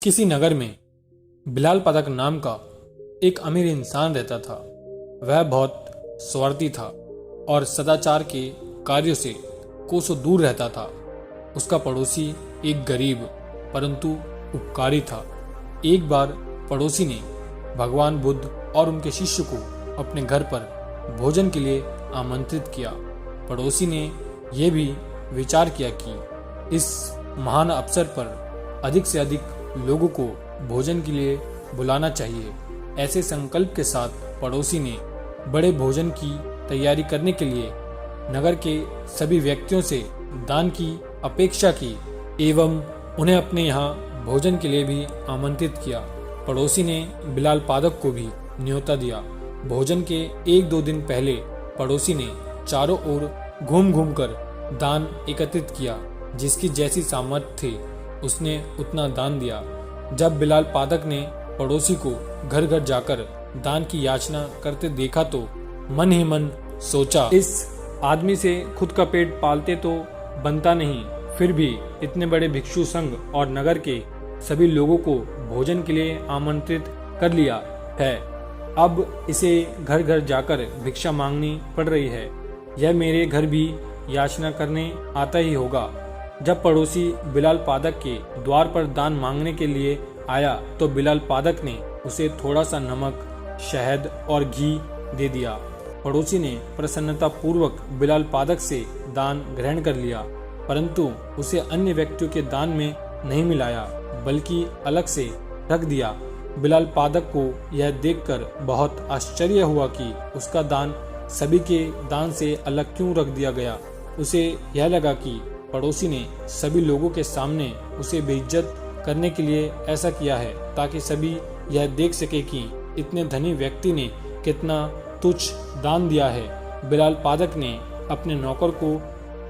किसी नगर में बिलाल पाठक नाम का एक अमीर इंसान रहता था। वह बहुत स्वार्थी था और सदाचार के कार्यों से कोसों दूर रहता था। उसका पड़ोसी एक गरीब परंतु उपकारी था। एक बार पड़ोसी ने भगवान बुद्ध और उनके शिष्य को अपने घर पर भोजन के लिए आमंत्रित किया। पड़ोसी ने यह भी विचार किया कि इस महान अवसर पर अधिक से अधिक लोगों को भोजन के लिए बुलाना चाहिए। ऐसे संकल्प के साथ पड़ोसी ने बड़े भोजन की तैयारी करने के लिए नगर के सभी व्यक्तियों से दान की अपेक्षा की एवं उन्हें अपने यहाँ भोजन के लिए भी आमंत्रित किया। पड़ोसी ने बिलाल पाठक को भी न्योता दिया। भोजन के 1-2 दिन पहले पड़ोसी ने चारों ओर घूम घूम कर दान एकत्रित किया। जिसकी जैसी सामर्थ्य थी उसने उतना दान दिया। जब बिलाल पाठक ने पड़ोसी को घर घर जाकर दान की याचना करते देखा तो मन ही मन सोचा, इस आदमी से खुद का पेट पालते तो बनता नहीं, फिर भी इतने बड़े भिक्षु संघ और नगर के सभी लोगों को भोजन के लिए आमंत्रित कर लिया है। अब इसे घर घर जाकर भिक्षा मांगनी पड़ रही है। यह मेरे घर भी याचना करने आता ही होगा। जब पड़ोसी बिलाल पाठक के द्वार पर दान मांगने के लिए आया तो बिलाल पाठक ने उसे थोड़ा सा नमक, शहद और घी दे दिया। पड़ोसी ने प्रसन्नता पूर्वक बिलाल पाठक से दान ग्रहण कर लिया, परंतु उसे अन्य व्यक्तियों के दान में नहीं मिलाया बल्कि अलग से रख दिया। बिलाल पाठक को यह देखकर बहुत आश्चर्य हुआ कि उसका दान सभी के दान से अलग क्यों रख दिया गया। उसे यह लगा कि पड़ोसी ने सभी लोगों के सामने उसे बेइज्जत करने के लिए ऐसा किया है, ताकि सभी यह देख सके कि इतने धनी व्यक्ति ने कितना तुच्छ दान दिया है। बिलाल पाठक ने अपने नौकर को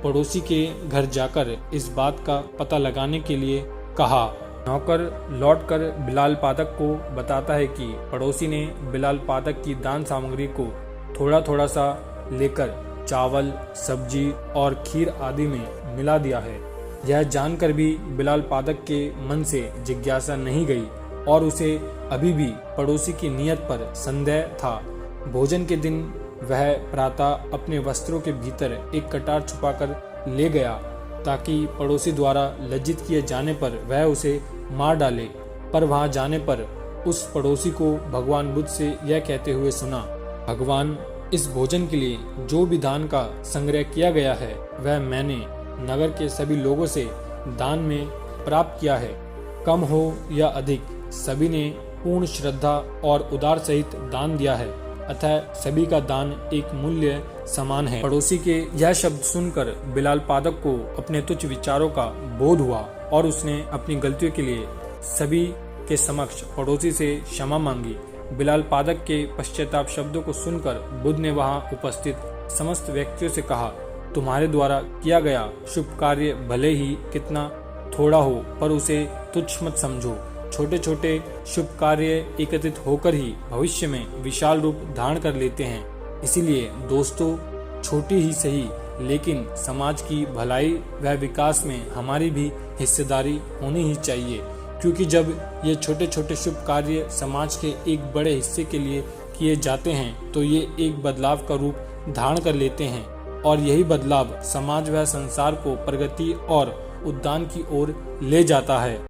पड़ोसी के घर जाकर इस बात का पता लगाने के लिए कहा। नौकर लौटकर बिलाल पाठक को बताता है कि पड़ोसी ने बिलाल पाठक की दान सामग्री को थोड़ा थोड़ा सा लेकर चावल, सब्जी और खीर आदि में मिला दिया है। यह जानकर भी बिलाल पाठक के मन से जिज्ञासा नहीं गई और उसे अभी भी पड़ोसी की नियत पर संदेह था। भोजन के दिन वह प्रातः अपने वस्त्रों के भीतर एक कटार छुपाकर ले गया ताकि पड़ोसी द्वारा लज्जित किए जाने पर वह उसे मार डाले। पर वहां जाने पर उस पड़ोसी को भगवान बुद्ध से यह कहते हुए सुना, भगवान, इस भोजन के लिए जो भी दान का संग्रह किया गया है वह मैंने नगर के सभी लोगों से दान में प्राप्त किया है। कम हो या अधिक, सभी ने पूर्ण श्रद्धा और उदार सहित दान दिया है, अतः सभी का दान एक मूल्य समान है। पड़ोसी के यह शब्द सुनकर बिलाल पाठक को अपने तुच्छ विचारों का बोध हुआ और उसने अपनी गलतियों के लिए सभी के समक्ष पड़ोसी से क्षमा मांगी। बिलाल पाठक के पश्चाताप शब्दों को सुनकर बुद्ध ने वहां उपस्थित समस्त व्यक्तियों से कहा, तुम्हारे द्वारा किया गया शुभ कार्य भले ही कितना थोड़ा हो पर उसे तुच्छ मत समझो। छोटे छोटे शुभ कार्य एकत्रित होकर ही भविष्य में विशाल रूप धारण कर लेते हैं। इसीलिए दोस्तों, छोटी ही सही लेकिन समाज की भलाई व विकास में हमारी भी हिस्सेदारी होनी ही चाहिए, क्योंकि जब ये छोटे छोटे शुभ कार्य समाज के एक बड़े हिस्से के लिए किए जाते हैं तो ये एक बदलाव का रूप धारण कर लेते हैं और यही बदलाव समाज व संसार को प्रगति और उद्धार की ओर ले जाता है।